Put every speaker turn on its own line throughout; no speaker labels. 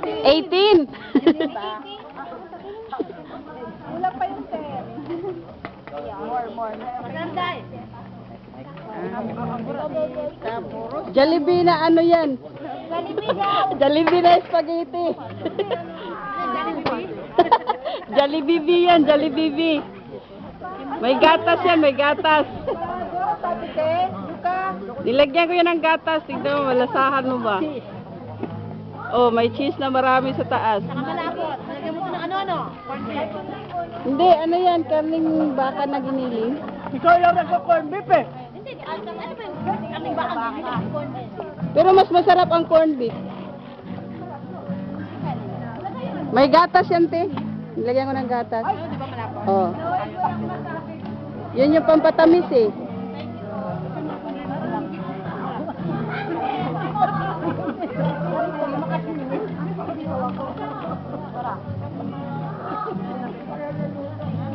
18.
Kulang pa yung 10. More. Maganda.
Jollibee na ano yan?
Jollibee daw.
Jollibee na spaghetti. Jollibee yan, Jollibee. May gatas yan, may gatas.
Sabi ko, Luka.
Nilagyan ko yan ng gatas. Tignan mo, malasahan mo ba? Oh, may cheese na marami sa taas.
Malapot. Lagyan mo ito ng ano? Corn beef.
Hindi, ano yan? Karning baka na giniling.
Ikaw lang nagko-corn beef eh. Hindi, ano ba yung karning baka giniling? Corn beef.
Pero mas masarap ang corned beef. May gatas yan, te. Nilagyan ko ng gatas.
Ay, di ba malapot?
Oh. Yun yung pampatamis eh.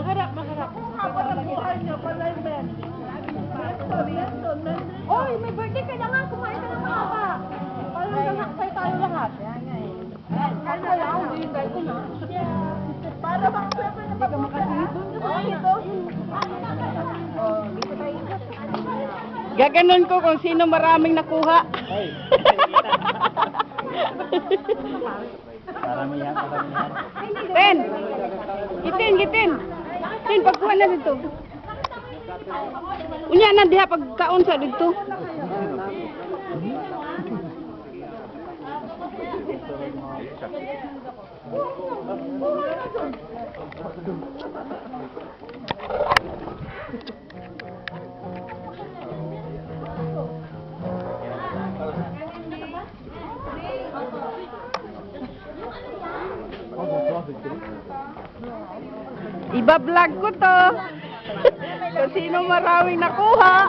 Maharap. Kapag ang buhay niyo, palay men. Oy, may birthday ka na nga. Kumain ka ng mahaba. Parang nangakay tayo lahat. Kaya ako, hindi yung ko na. Para bang pwede na pag-makasito.
Gaganon ko kung sino maraming nakuha.
Paramihan.
Ten! Gitin! Ten, pagkuha na dito. Unya na diha pagkaon sa dito. Iba-vlog ko to. Kung sino maraming nakuha.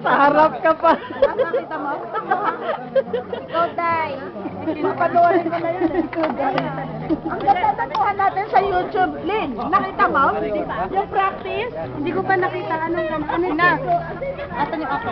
Sa harap ka pa.
Nakita mo? Ikaw, Day. Papanuorin ko na yun eh. Ang ganda nakuha natin sa YouTube link. Nakita mo? Yung practice? Hindi ko pa nakita anong na. Atan yung ako.